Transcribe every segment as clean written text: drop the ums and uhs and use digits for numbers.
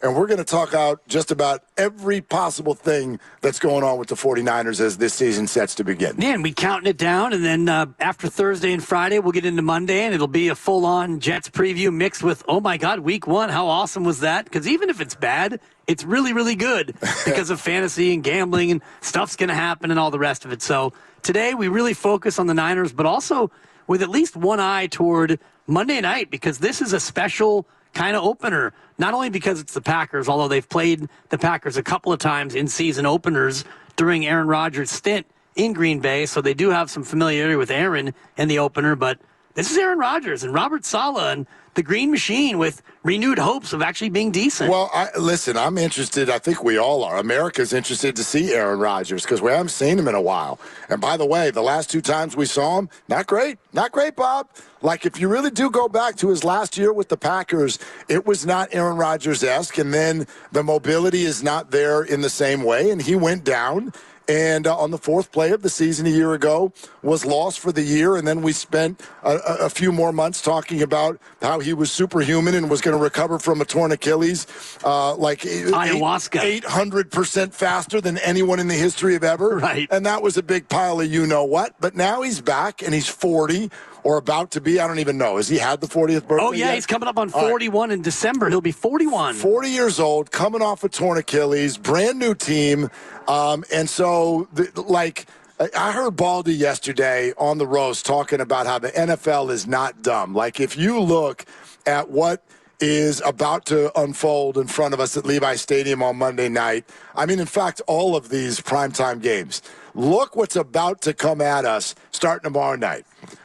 And we're going to talk out just about every possible thing that's going on with the 49ers as this season sets to begin. Yeah, and we're counting it down, and then after Thursday and Friday, we'll get into Monday, and it'll be a full-on Jets preview mixed with, oh, my God, week one, how awesome was that? Because even if it's bad, it's really, really good because of fantasy and gambling, and stuff's going to happen and all the rest of it. So today we really focus on the Niners, but also with at least one eye toward Monday night, because this is a special kind of opener, not only because it's the Packers, although they've played the Packers a couple of times in season openers during Aaron Rodgers' stint in Green Bay, so they do have some familiarity with Aaron in the opener, but this is Aaron Rodgers and Robert Saleh and the Green Machine with renewed hopes of actually being decent. Well, listen, I'm interested. I think we all are. America's interested to see Aaron Rodgers because we haven't seen him in a while. And by the way, the last two times we saw him, not great. Not great, Bob. Like, if you really do go back to his last year with the Packers, it was not Aaron Rodgers-esque, and then the mobility is not there in the same way, and he went down. And on the fourth play of the season a year ago was lost for the year. And then we spent a few more months talking about how he was superhuman and was going to recover from a torn Achilles, like ayahuasca, 800% faster than anyone in the history of ever. Right. And that was a big pile of you-know-what. But now he's back, and he's 40 or about to be. I don't even know. Has he had the 40th birthday Oh, yeah, yet? He's coming up on 41 in December. He'll be 41. 40 years old, coming off a torn Achilles, brand new team. And so, I heard Baldy yesterday on the roast talking about how the NFL is not dumb. Like, if you look at what is about to unfold in front of us at Levi Stadium on Monday night, I mean, in fact, all of these primetime games, look what's about to come at us starting tomorrow night.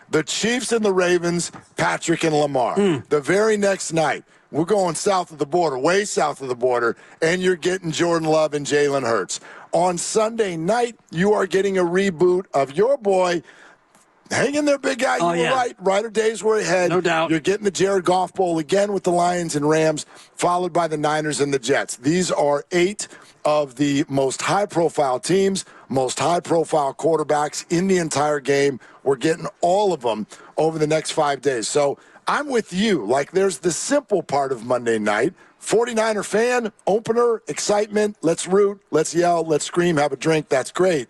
The Chiefs and the Ravens, Patrick and Lamar. The very next night, we're going south of the border, way south of the border, and you're getting Jordan Love and Jalen Hurts. On Sunday night, you are getting a reboot of your boy. Hang in there, big guy. You were right. Rider days were ahead. No doubt. You're getting the Jared Goff Bowl again with the Lions and Rams, followed by the Niners and the Jets. These are 8 of the most high-profile teams, most high-profile quarterbacks in the entire game. We're getting all of them over the next 5 days. So I'm with you. Like, there's the simple part of Monday night. 49er fan, opener, excitement. Let's root, let's yell, let's scream, have a drink. That's great.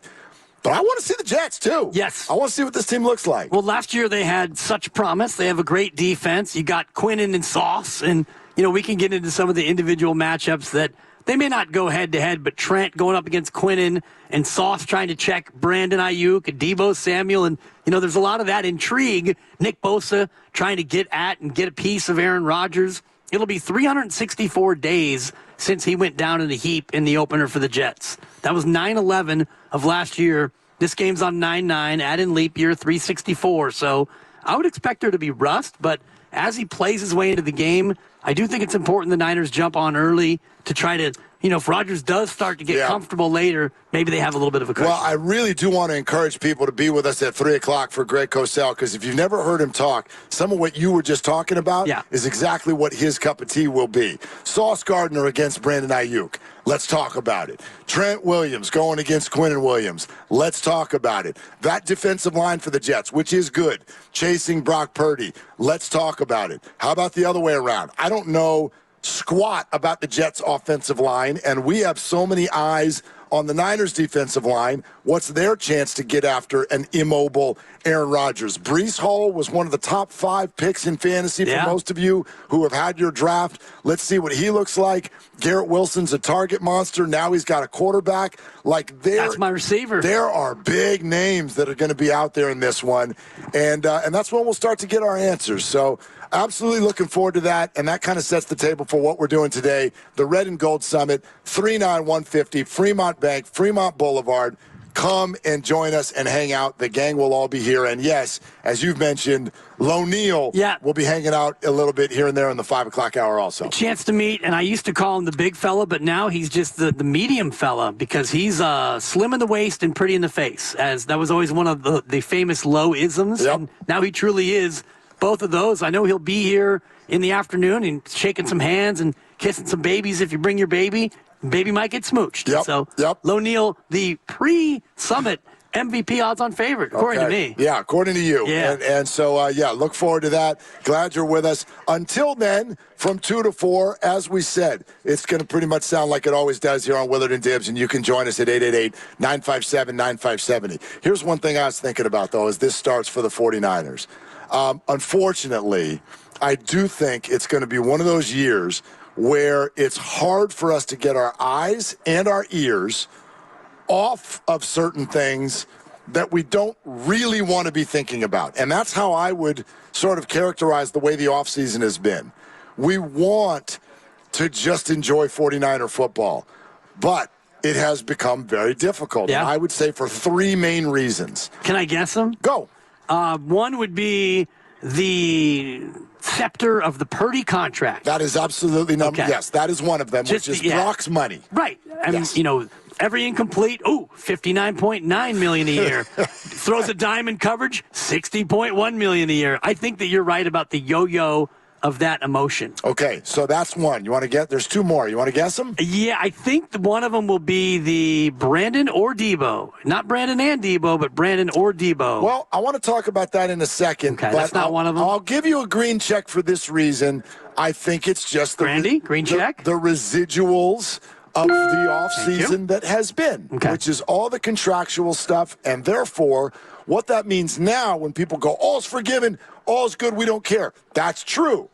But I want to see the Jets, too. Yes. I want to see what this team looks like. Well, last year they had such promise. They have a great defense. You got Quinnen and Sauce. And, we can get into some of the individual matchups that they may not go head-to-head, but Trent going up against Quinnen and Sauce trying to check Brandon Ayuk and Deebo Samuel. And, there's a lot of that intrigue. Nick Bosa trying to get at and get a piece of Aaron Rodgers. It'll be 364 days since he went down in a heap in the opener for the Jets. That was 9/11 of last year. This game's on 9/9, add in leap year, 364. So I would expect there to be rust, but as he plays his way into the game, I do think it's important the Niners jump on early to try to, if Rodgers does start to get comfortable later, maybe they have a little bit of a cushion. Well, I really do want to encourage people to be with us at 3 o'clock for Greg Cosell, because if you've never heard him talk, some of what you were just talking about is exactly what his cup of tea will be. Sauce Gardner against Brandon Ayuk. Let's talk about it. Trent Williams going against Quinnen Williams. Let's talk about it. That defensive line for the Jets, which is good, chasing Brock Purdy. Let's talk about it. How about the other way around? I don't know squat about the Jets' offensive line, and we have so many eyes on the Niners' defensive line. What's their chance to get after an immobile Aaron Rodgers? Breece Hall was one of the top 5 picks in fantasy for most of you who have had your draft. Let's see what he looks like. Garrett Wilson's a target monster. Now he's got a quarterback. That's my receiver. There are big names that are going to be out there in this one, and that's when we'll start to get our answers. So absolutely looking forward to that, and that kind of sets the table for what we're doing today. The Red and Gold Summit, 39150 Fremont Bank, Fremont Boulevard. Come and join us and hang out. The gang will all be here. And, yes, as you've mentioned, L'Oneal will be hanging out a little bit here and there in the 5 o'clock hour also. A chance to meet, and I used to call him the big fella, but now he's just the medium fella because he's slim in the waist and pretty in the face, as that was always one of the famous low-isms. Yep. And now he truly is both of those. I know he'll be here in the afternoon and shaking some hands and kissing some babies if you bring your baby. Baby might get smooched. So, L'Oneal, the pre-summit MVP odds-on favorite, according to me. Yeah, according to you. Yeah. And so, look forward to that. Glad you're with us. Until then, from 2 to 4, as we said, it's going to pretty much sound like it always does here on Willard and Dibs, and you can join us at 888-957-9570. Here's one thing I was thinking about, though, as this starts for the 49ers. Unfortunately, I do think it's going to be one of those years where it's hard for us to get our eyes and our ears off of certain things that we don't really want to be thinking about. And that's how I would sort of characterize the way the offseason has been. We want to just enjoy 49er football, but it has become very difficult. Yeah. And I would say for 3 main reasons. Can I guess them? Go. One would be the scepter of the Purdy contract. That is absolutely Okay. Yes, that is one of them, Just which is yeah. Brock's money. Right. I mean, Yes. Every incomplete, $59.9 million a year. Throws a dime in coverage, $60.1 million a year. I think that you're right about the yo-yo of that emotion. Okay, so that's one. You want to get? There's 2 more. You want to guess them? Yeah, I think one of them will be the Brandon or Debo. Not Brandon and Debo, but Brandon or Debo. Well, I want to talk about that in a second. Okay, but that's not one of them. I'll give you a green check for this reason. I think it's just Grandy, green check? The residuals of the offseason that has been, which is all the contractual stuff. And therefore, what that means now when people go, all's forgiven, all's good, we don't care. That's true.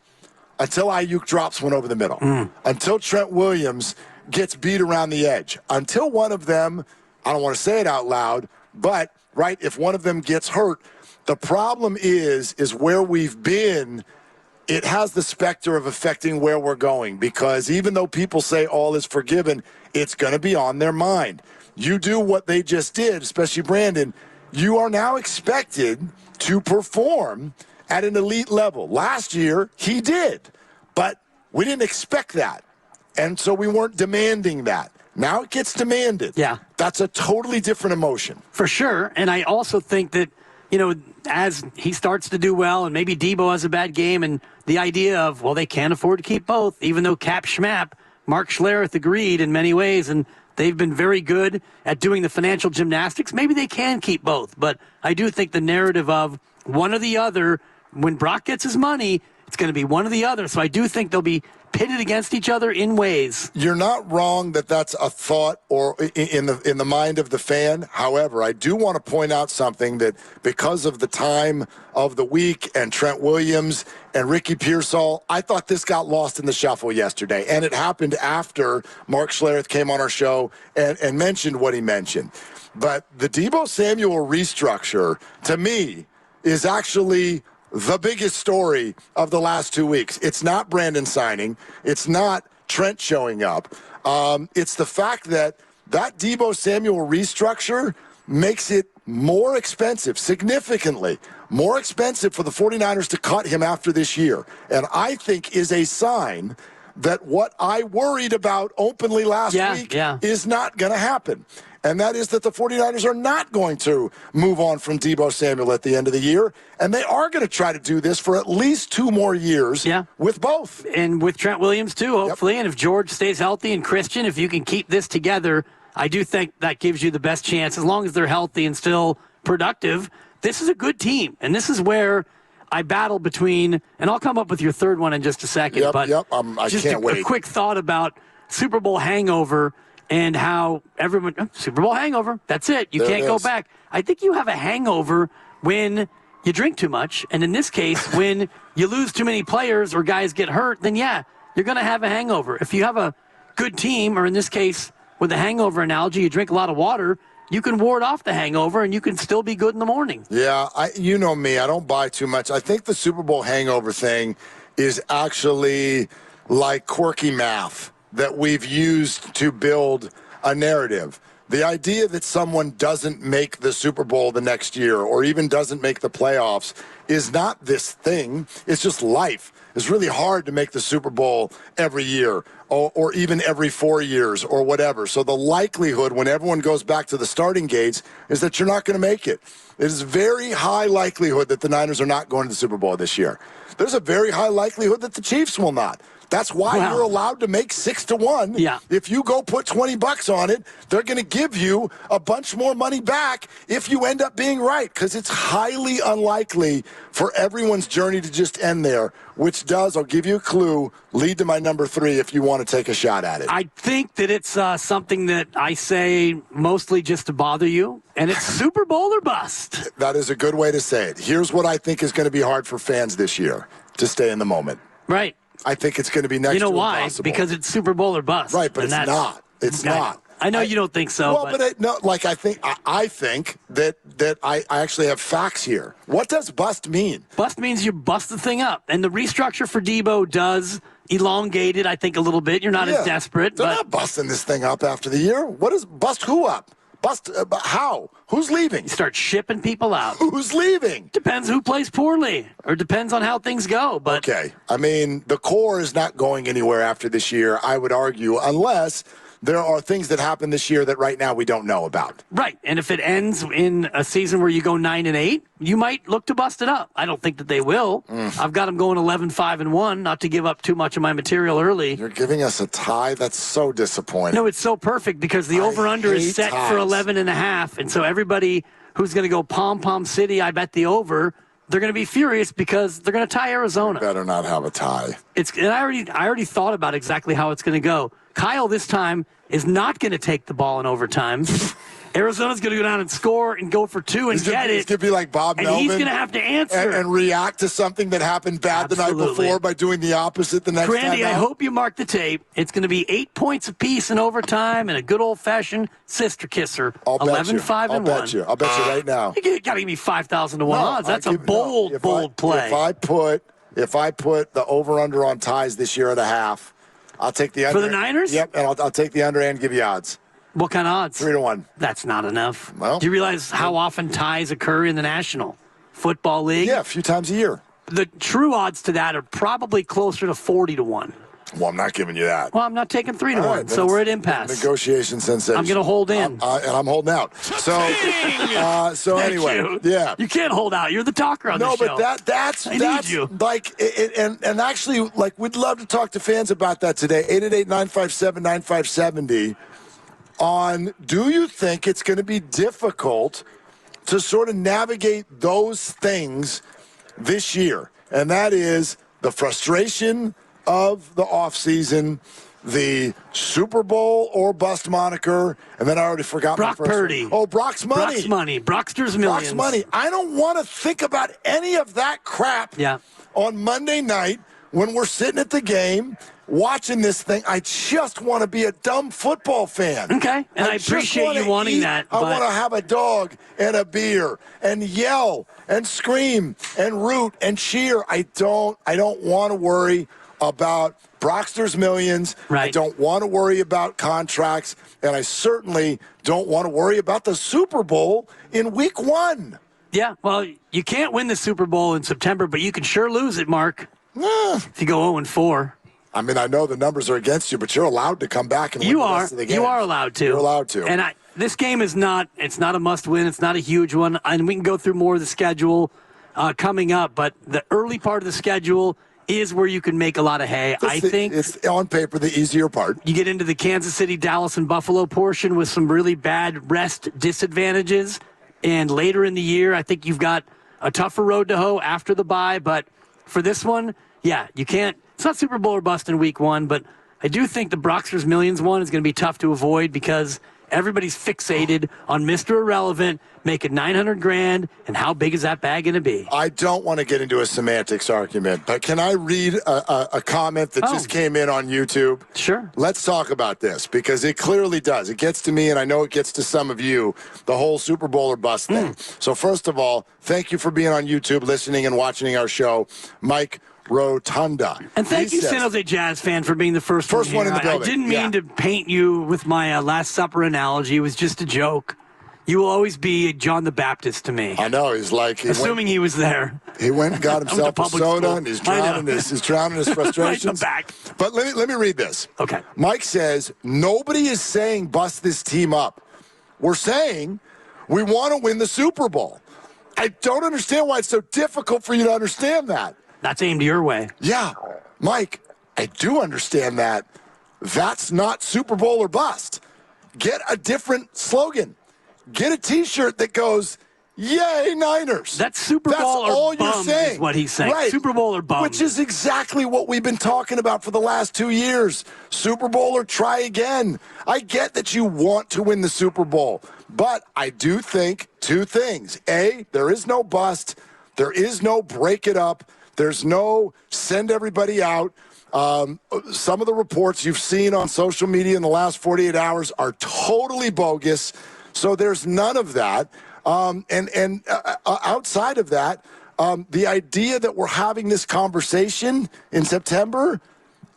Until Ayuk drops one over the middle. Until Trent Williams gets beat around the edge. Until one of them, I don't want to say it out loud, but, right, if one of them gets hurt, the problem is where we've been, it has the specter of affecting where we're going, because even though people say all is forgiven, it's going to be on their mind. You do what they just did, especially Brandon, you are now expected to perform at an elite level. Last year, he did, but we didn't expect that, and so we weren't demanding that. Now it gets demanded. Yeah. That's a totally different emotion. For sure, and I also think that, as he starts to do well, and maybe Debo has a bad game, and the idea of, well, they can't afford to keep both, even though Cap Schmap, Mark Schlereth agreed in many ways, and they've been very good at doing the financial gymnastics. Maybe they can keep both, but I do think the narrative of one or the other, when Brock gets his money, it's going to be one or the other. So I do think they'll be pitted against each other in ways. You're not wrong that that's a thought or in the mind of the fan. However, I do want to point out something that because of the time of the week and Trent Williams and Ricky Pearsall, I thought this got lost in the shuffle yesterday. And it happened after Mark Schlereth came on our show and mentioned what he mentioned. But the Debo Samuel restructure, to me, is actually the biggest story of the last 2 weeks. It's not Brandon signing. It's not Trent showing up. It's the fact that Debo Samuel restructure makes it more expensive, significantly more expensive for the 49ers to cut him after this year. And I think is a sign that what I worried about openly last week is not going to happen. And that is that the 49ers are not going to move on from Debo Samuel at the end of the year. And they are going to try to do this for at least 2 more years with both. And with Trent Williams, too, hopefully. Yep. And if George stays healthy, and Christian, if you can keep this together, I do think that gives you the best chance. As long as they're healthy and still productive, this is a good team. And this is where I battle between, and I'll come up with your third one in just a second. Yep, but I just can't wait. A quick thought about Super Bowl hangover. And how everyone, Super Bowl hangover, that's it. You can't go back. I think you have a hangover when you drink too much. And in this case, when you lose too many players or guys get hurt, then you're going to have a hangover. If you have a good team, or in this case, with the hangover analogy, you drink a lot of water, you can ward off the hangover and you can still be good in the morning. Yeah, you know me. I don't buy too much. I think the Super Bowl hangover thing is actually like quirky math that we've used to build a narrative. The idea that someone doesn't make the Super Bowl the next year or even doesn't make the playoffs is not this thing. It's just life. It's really hard to make the Super Bowl every year or even every 4 years or whatever. So the likelihood when everyone goes back to the starting gates is that you're not going to make it. It is very high likelihood that the Niners are not going to the Super Bowl this year. There's a very high likelihood that the Chiefs will not. That's why you're allowed to make 6 to 1. Yeah. If you go put $20 on it, they're going to give you a bunch more money back if you end up being right, because it's highly unlikely for everyone's journey to just end there, which does, I'll give you a clue, lead to my number 3 if you want to take a shot at it. I think that it's something that I say mostly just to bother you, and it's Super Bowl or bust. That is a good way to say it. Here's what I think is going to be hard for fans this year, to stay in the moment. Right. I think it's going to be next to impossible. You know why? Because it's Super Bowl or bust. Right, but it's not. It's not. I know you don't think so. Well, I think that I actually have facts here. What does bust mean? Bust means you bust the thing up. And the restructure for Debo does elongate it, I think, a little bit. You're not as desperate. They're not busting this thing up after the year. What is bust who up? Bust how? Who's leaving? You start shipping people out. Who's leaving? Depends who plays poorly, or depends on how things go. But okay. I mean, the core is not going anywhere after this year, I would argue, unless there are things that happen this year that right now we don't know about. Right. And if it ends in a season where you go 9-8, you might look to bust it up. I don't think that they will. I've got them going 11-5-1, not to give up too much of my material early. You're giving us a tie? That's so disappointing. No, it's so perfect because the over-under is set for 11.5. And so everybody who's going to go Pom-Pom City, I bet the over, they're going to be furious because they're going to tie Arizona. You better not have a tie. And I already thought about exactly how it's going to go. Kyle this time is not going to take the ball in overtime. Arizona's going to go down and score and go for 2 and get it. It's going to be like Bob Melvin. And he's going to have to answer. And react to something that happened bad the night before by doing the opposite the next time. Randy, I hope you mark the tape. It's going to be 8 points apiece in overtime and a good old-fashioned sister kisser. 11-5-1. I'll bet you right now. You got to give me 5,000 to 1 odds. That's a bold play. If I put the over-under on ties this year at a half, I'll take the under. For the Niners? Yep, and I'll take the under and give you odds. What kind of odds? 3 to 1. That's not enough. Well, do you realize how often ties occur in the National Football League? Yeah, a few times a year. The true odds to that are probably closer to 40 to 1. Well, I'm not giving you that. Well, I'm not taking 3 to 1, right, so we're at impasse. Negotiation sensation. I'm going to hold in. And I'm holding out. So anyway, yeah. You can't hold out. You're the talker on the show. No, but that's need you. Like, and actually, like, we'd love to talk to fans about that today. 888-957-9570 on, do you think it's going to be difficult to sort of navigate those things this year? And that is the frustration of the offseason, the Super Bowl or bust moniker, and then I already forgot Brock my first Purdy. one. Oh, Brock's money. Brock's money. Brockster's millions. Brock's money. I don't want to think about any of that crap on Monday night when we're sitting at the game watching this thing. I just want to be a dumb football fan. Okay, and I appreciate you wanting that. I want to have a dog and a beer and yell and scream and root and cheer. I don't want to worry about Brockster's millions. Right. I don't want to worry about contracts, and I certainly don't want to worry about the Super Bowl in week 1. Yeah, well, you can't win the Super Bowl in September, but you can sure lose it, Mark. If you go 0-4. I mean, I know the numbers are against you, but you're allowed to come back and win the rest of the game. You are allowed to. You're allowed to. And this game is not a must-win. It's not a huge one. And we can go through more of the schedule coming up, but the early part of the schedule is where you can make a lot of hay. I think it's on paper the easier part. You get into the Kansas City, Dallas, and Buffalo portion with some really bad rest disadvantages. And later in the year, I think you've got a tougher road to hoe after the bye. But for this one, yeah, you can't. It's not Super Bowl or bust in week 1, but I do think the Brockster's Millions one is going to be tough to avoid because everybody's fixated on Mr. Irrelevant making $900,000, and how big is that bag going to be? I don't want to get into a semantics argument, but can I read a comment that just came in on YouTube? Sure. Let's talk about this because it clearly does. It gets to me, and I know it gets to some of you, the whole Super Bowl or bust thing. So first of all, thank you for being on YouTube, listening and watching our show. Mike Rotunda. And thank you, San Jose Jazz fan, for being the first one in the building. I didn't mean to paint you with my Last Supper analogy. It was just a joke. You will always be John the Baptist to me. I know. He's like... he was there. He went and got himself a soda, and he's drowning his frustrations. Back. But let me read this. Okay. Mike says, nobody is saying bust this team up. We're saying we want to win the Super Bowl. I don't understand why it's so difficult for you to understand that. That's aimed your way. Yeah. Mike, I do understand that. That's not Super Bowl or bust. Get a different slogan. Get a T-shirt that goes, "Yay, Niners." That's Super Bowl or bum is what he's saying. Right. Super Bowl or bum. Which is exactly what we've been talking about for the last 2 years. Super Bowl or try again. I get that you want to win the Super Bowl, but I do think two things. A, there is no bust. There is no break it up. There's no send everybody out. Some of the reports you've seen on social media in the last 48 hours are totally bogus. So there's none of that. Outside of that, the idea that we're having this conversation in September,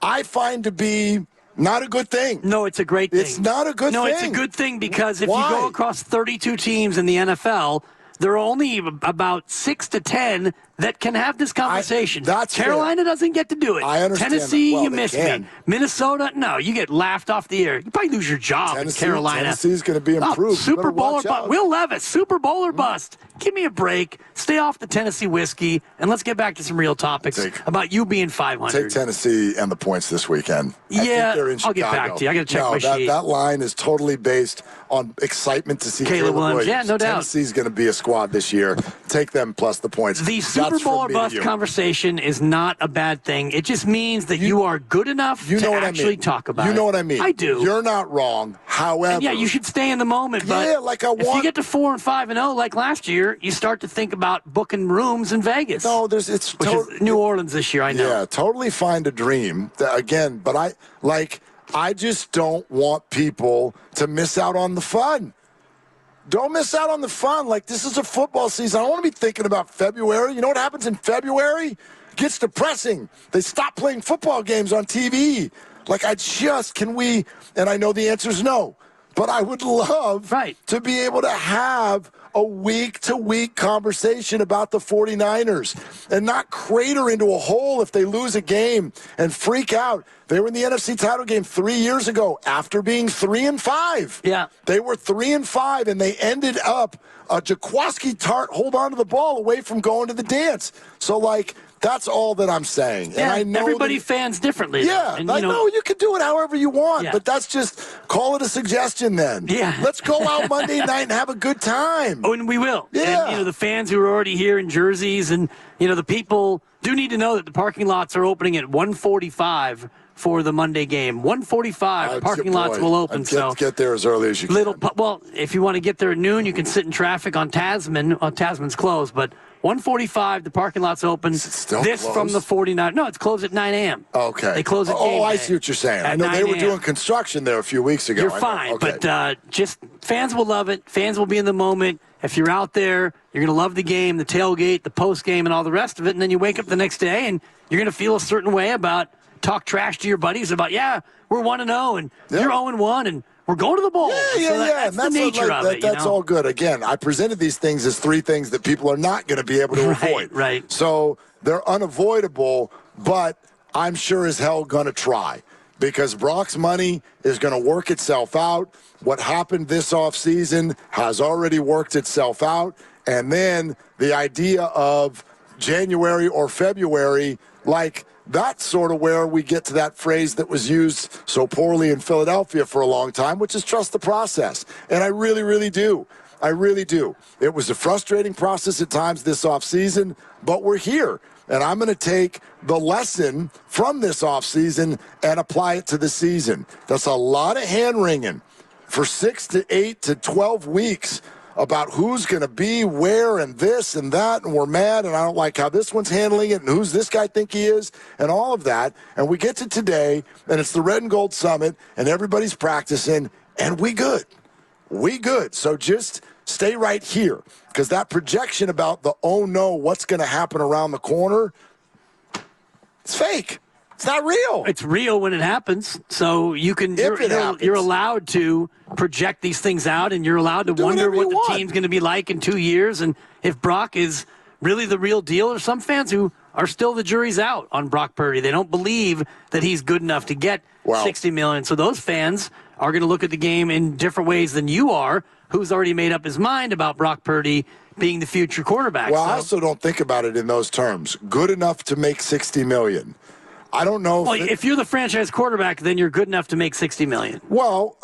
I find to be not a good thing. No, it's a great thing. It's not a good thing. No, it's a good thing because if you go across 32 teams in the NFL, there are only about 6 to 10 that can have this conversation. Carolina doesn't get to do it. I understand. Tennessee, you miss me. Minnesota, no, you get laughed off the air. You probably lose your job in Carolina. Tennessee's going to be improved. Super Bowl or bust. Will Levis, Super Bowl or bust. Give me a break. Stay off the Tennessee whiskey, and let's get back to some real topics about you being 500. Take Tennessee and the points this weekend. Yeah, I think they're in Chicago. I'll get back to you. I got to check my sheet. That line is totally based on excitement to see Caleb Williams. Yeah, no doubt. Tennessee's going to be a squad this year. Take them plus the points. The Super Bowl or bust conversation is not a bad thing. It just means that you are good enough to actually talk about it. You know what I mean. I do. You're not wrong. However, yeah, you should stay in the moment. But if you get to 4-5-0 like last year, you start to think about booking rooms in Vegas. No, which is New Orleans this year. I know. Yeah, totally fine to dream again, but I just don't want people to miss out on the fun. Don't miss out on the fun. Like, this is a football season. I don't want to be thinking about February. You know what happens in February? It gets depressing. They stop playing football games on TV. Like, and I know the answer is no, but I would love to be able to have a week-to-week conversation about the 49ers and not crater into a hole if they lose a game and freak out. They were in the NFC title game 3 years ago after being 3-5. Yeah. They were 3-5, and they ended up a Jaquaski Tart hold on to the ball away from going to the dance. So, that's all that I'm saying. Yeah, and I know everybody fans differently. Yeah, and, I know you can do it however you want, but that's just, call it a suggestion then. Yeah. Let's go out Monday night and have a good time. Oh, and we will. Yeah. And, the fans who are already here in jerseys and, the people do need to know that the parking lots are opening at 1:45 for the Monday game. 1:45, parking lots will open. Get there as early as you can. Well, if you want to get there at noon, you can sit in traffic on Tasman. Tasman's closed, but 1:45, the parking lot's open. Is it still closed? From the 49. No, it's closed at 9 a.m. Okay. They close at game I see what you're saying. I know they were doing construction there a few weeks ago. You're fine, but just fans will love it. Fans will be in the moment. If you're out there, you're going to love the game, the tailgate, the post game, and all the rest of it. And then you wake up the next day, and you're going to feel a certain way about talk trash to your buddies about, we're 1-0, and you're 0-1, and we're going to the bowl. That's the nature of it. That's all good. Again, I presented these things as three things that people are not going to be able to avoid. Right. So they're unavoidable, but I'm sure as hell going to try because Brock's money is going to work itself out. What happened this offseason has already worked itself out. And then the idea of January or February, that's sort of where we get to that phrase that was used so poorly in Philadelphia for a long time, which is trust the process. And I really, really do. I really do. It was a frustrating process at times this offseason, but we're here. And I'm going to take the lesson from this offseason and apply it to the season. That's a lot of hand-wringing for 6 to 8 to 12 weeks about who's going to be where and this and that, and we're mad, and I don't like how this one's handling it, and who's this guy think he is, and all of that. And we get to today, and it's the Red and Gold Summit, and everybody's practicing, and we good. We good. So just stay right here, because that projection about the, oh, no, what's going to happen around the corner, it's fake. It's not real. It's real when it happens. So you're allowed to project these things out, and you're allowed to wonder what the team's going to be like in 2 years, and if Brock is really the real deal. Or some fans who are still the jury's out on Brock Purdy. They don't believe that he's good enough to get $60 million. So those fans are going to look at the game in different ways than you are, who's already made up his mind about Brock Purdy being the future quarterback. Well, I also don't think about it in those terms. Good enough to make $60 million. I don't know. Well, if you're the franchise quarterback, then you're good enough to make $60 million. Well,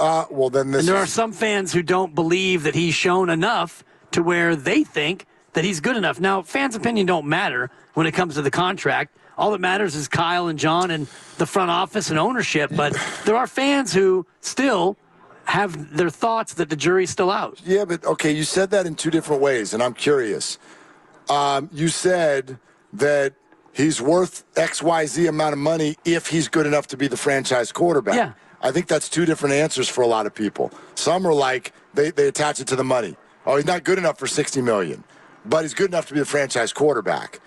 then this. And there are some fans who don't believe that he's shown enough to where they think that he's good enough. Now, fans' opinion don't matter when it comes to the contract. All that matters is Kyle and John and the front office and ownership. But there are fans who still have their thoughts that the jury's still out. Yeah, but okay, you said that in two different ways, and I'm curious. You said that he's worth XYZ amount of money if he's good enough to be the franchise quarterback. Yeah. I think that's two different answers for a lot of people. Some are like, they attach it to the money. Oh, he's not good enough for $60 million, but he's good enough to be the franchise quarterback.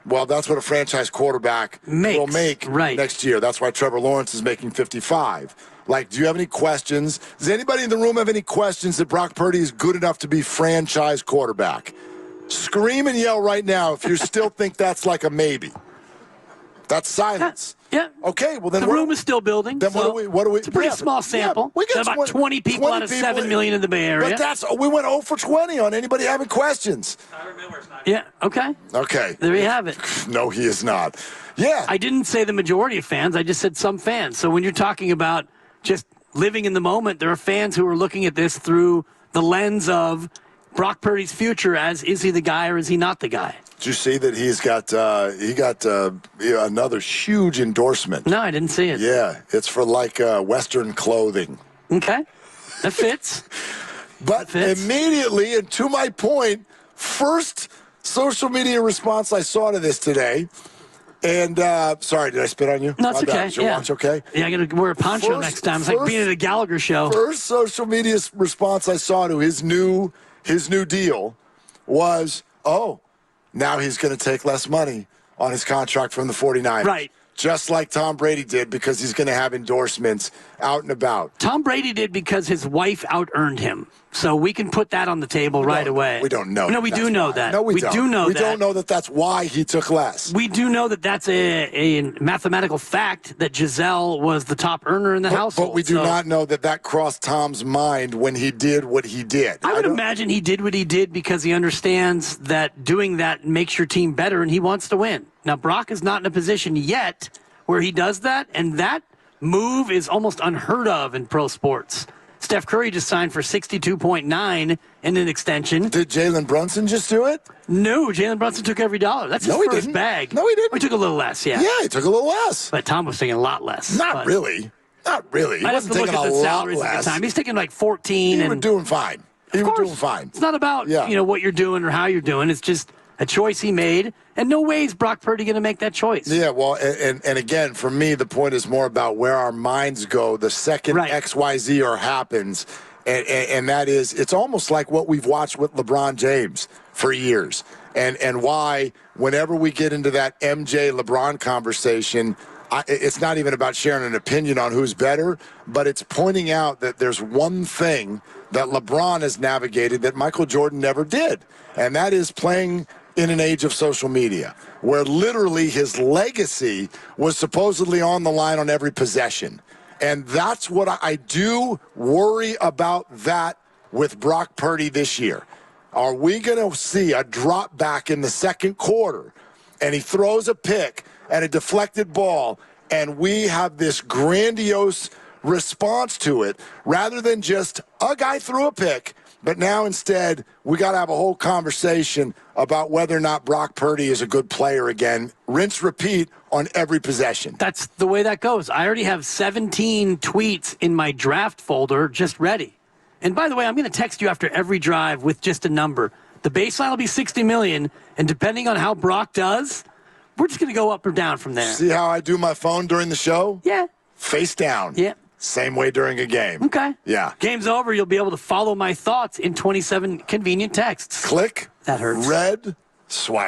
Well, that's what a franchise quarterback will make next year. That's why Trevor Lawrence is making $55. Like, do you have any questions? Does anybody in the room have any questions that Brock Purdy is good enough to be franchise quarterback? Scream and yell right now if you still think that's like a maybe. That's silence. Yeah. Okay, well then the room is still building. Then so what do we? It's a pretty small sample. We got about 20 people out of 7 million in the Bay Area. But we went 0 for 20 on anybody having questions. Yeah. Okay. Okay. There you have it. No, he is not. Yeah. I didn't say the majority of fans. I just said some fans. So when you're talking about just living in the moment, there are fans who are looking at this through the lens of Brock Purdy's future as, is he the guy or is he not the guy? Did you see that he got another huge endorsement? No, I didn't see it. Yeah, it's for like Western clothing. Okay, that fits. But immediately, and to my point, first social media response I saw to this today, and sorry, did I spit on you? No, it's okay. Is your watch okay? Yeah, I got to wear a poncho next time. It's like being at a Gallagher show. First social media response I saw to his new deal was, oh, now he's going to take less money on his contract from the 49ers. Right. Just like Tom Brady did because he's going to have endorsements out and about. Tom Brady did because his wife out-earned him. So we can put that on the table right away. We don't know. No, we do know that. No, we don't. We do know that. We don't know that that's why he took less. We do know that that's a mathematical fact that Giselle was the top earner in the household. But we do not know that crossed Tom's mind when he did what he did. I would imagine he did what he did because he understands that doing that makes your team better and he wants to win. Now, Brock is not in a position yet where he does that, and that move is almost unheard of in pro sports. Steph Curry just signed for $62.9 in an extension. Did Jalen Brunson just do it? No, Jalen Brunson took every dollar. That's his first bag. No, he didn't. He took a little less, yeah. Yeah, he took a little less. But Tom was taking a lot less. Not really. Not really. I'd have to look at the salaries at the time. He's taking like 14. He was doing fine. He was doing fine. It's not about what you're doing or how you're doing. It's just a choice he made, and no way is Brock Purdy going to make that choice. Yeah, well, and again, for me, the point is more about where our minds go the second XYZ or happens, and that is, it's almost like what we've watched with LeBron James for years, and why whenever we get into that MJ-LeBron conversation, it's not even about sharing an opinion on who's better, but it's pointing out that there's one thing that LeBron has navigated that Michael Jordan never did, and that is playing in an age of social media, where literally his legacy was supposedly on the line on every possession. And that's what I do worry about that with Brock Purdy this year. Are we going to see a drop back in the second quarter, and he throws a pick and a deflected ball, and we have this grandiose response to it, rather than just a guy threw a pick, but now instead we got to have a whole conversation about whether or not Brock Purdy is a good player again. Rinse, repeat on every possession. That's the way that goes. I already have 17 tweets in my draft folder just ready. And by the way, I'm going to text you after every drive with just a number. The baseline will be $60 million, and depending on how Brock does, we're just going to go up or down from there. See how I do my phone during the show? Yeah. Face down. Yeah. Same way during a game. Okay. Yeah. Game's over. You'll be able to follow my thoughts in 27 convenient texts. Click. That hurts. Red. Swipe.